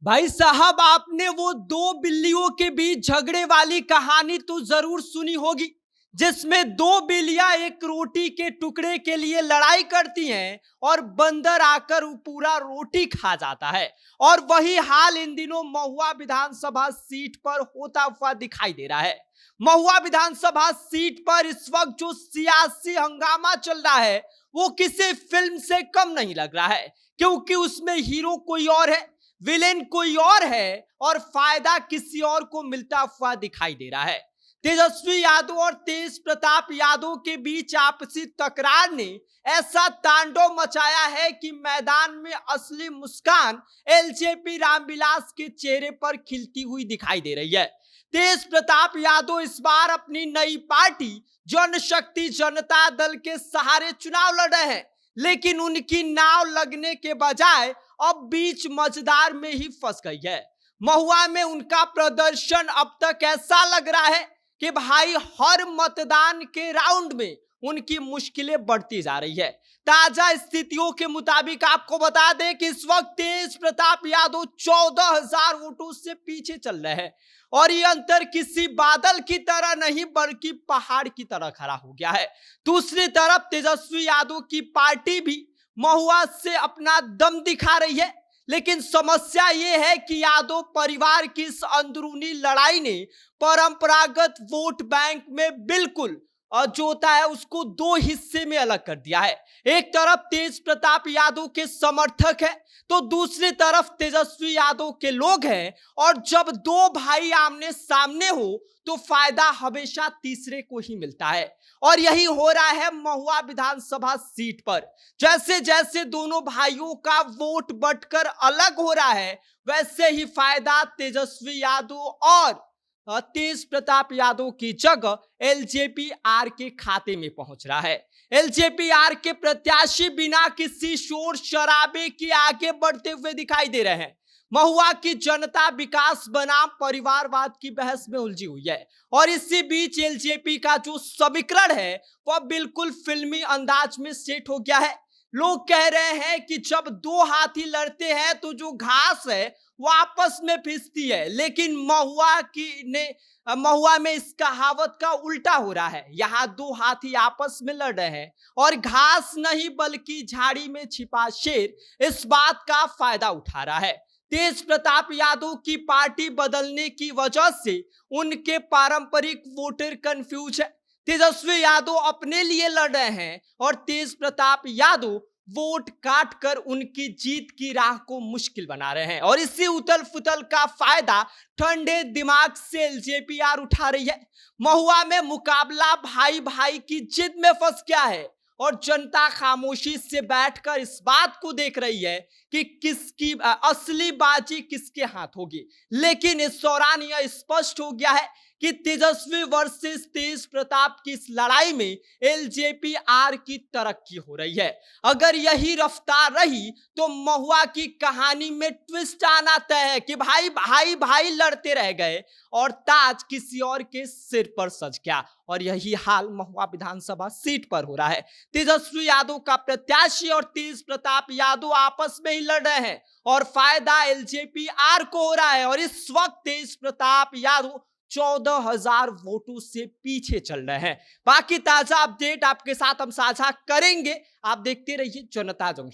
भाई साहब, आपने वो दो बिल्लियों के बीच झगड़े वाली कहानी तो जरूर सुनी होगी, जिसमें दो बिल्लियां एक रोटी के टुकड़े के लिए लड़ाई करती हैं और बंदर आकर वो पूरा रोटी खा जाता है। और वही हाल इन दिनों महुआ विधानसभा सीट पर होता हुआ दिखाई दे रहा है। महुआ विधानसभा सीट पर इस वक्त जो सियासी हंगामा चल रहा है, वो किसी फिल्म से कम नहीं लग रहा है, क्योंकि उसमें हीरो कोई और है, विलेन कोई और है और फायदा किसी और को मिलता हुआ दिखाई दे रहा है। तेजस्वी यादव और तेज प्रताप यादव के बीच आपसी तकरार ने ऐसा तांडव मचाया है कि मैदान में असली मुस्कान एलजेपी रामविलास के चेहरे पर खिलती हुई दिखाई दे रही है। तेज प्रताप यादव इस बार अपनी नई पार्टी जनशक्ति जनता दल के सहारे चुनाव लड़ रहे हैं, लेकिन उनकी नाव लगने के बजाय अब बीच मझधार में ही फंस गई है। महुआ में उनका प्रदर्शन अब तक ऐसा लग रहा है कि भाई हर मतदान के राउंड में उनकी मुश्किलें बढ़ती जा रही है। ताजा स्थितियों के मुताबिक आपको बता दें कि इस वक्त तेज प्रताप यादव 14,000 वोटों से पीछे चल रहे हैं और ये अंतर किसी बादल की तरह नहीं बल्कि पहाड़ की तरह खड़ा हो गया है। दूसरी तरफ तेजस्वी यादव की पार्टी भी महुआ से अपना दम दिखा रही है, लेकिन समस्या यह है कि यादव परिवार की इस अंदरूनी लड़ाई ने परंपरागत वोट बैंक में बिल्कुल जो होता है उसको दो हिस्से में अलग कर दिया है। एक तरफ तेज प्रताप यादव के समर्थक है तो दूसरी तरफ तेजस्वी यादव के लोग हैं, और जब दो भाई आमने सामने हो तो फायदा हमेशा तीसरे को ही मिलता है। और यही हो रहा है महुआ विधानसभा सीट पर। जैसे जैसे दोनों भाइयों का वोट बंटकर अलग हो रहा है, वैसे ही फायदा तेजस्वी यादव और तेज प्रताप यादव की जगह एलजेपी आर के खाते में पहुंच रहा है। एलजेपी आर के प्रत्याशी बिना किसी शोर शराबे के आगे बढ़ते हुए दिखाई दे रहे हैं। महुआ की जनता विकास बनाम परिवारवाद की बहस में उलझी हुई है, और इसी बीच एलजेपी का जो समीकरण है वह बिल्कुल फिल्मी अंदाज में सेट हो गया है। लोग कह रहे हैं कि जब दो हाथी लड़ते हैं तो जो घास है वो आपस में भिसती है, लेकिन महुआ में इस कहावत का उल्टा हो रहा है। यहाँ दो हाथी आपस में लड़ रहे हैं और घास नहीं बल्कि झाड़ी में छिपा शेर इस बात का फायदा उठा रहा है। तेज प्रताप यादव की पार्टी बदलने की वजह से उनके पारंपरिक वोटर कंफ्यूज है। तेजस्वी यादव अपने लिए लड़ रहे हैं और तेज प्रताप यादव वोट काट कर उनकी जीत की राह को मुश्किल बना रहे हैं। और इसी उथल पुथल का फायदा ठंडे दिमाग से एलजेपीआर उठा रही है। महुआ में मुकाबला भाई भाई की जिद में फंस गया है और जनता खामोशी से बैठकर इस बात को देख रही है कि किसकी असली बाजी किसके हाथ होगी। लेकिन इस दौरान यह स्पष्ट हो गया है कि तेजस्वी वर्सेस तेज प्रताप की इस लड़ाई में एलजेपीआर की तरक्की हो रही है। अगर यही रफ्तार रही तो महुआ की कहानी में ट्विस्ट आना तय है कि भाई भाई भाई लड़ते रह गए और ताज किसी और के सिर पर सज गया। और यही हाल महुआ विधानसभा सीट पर हो रहा है। तेजस्वी यादव का प्रत्याशी और तेज प्रताप यादव आपस में ही लड़ रहे हैं और फायदा एलजेपीआर को हो रहा है। और इस वक्त तेज प्रताप यादव 14,000 वोटों से पीछे चल रहे हैं। बाकी ताजा अपडेट आपके साथ हम साझा करेंगे। आप देखते रहिए जनता जंक्शन।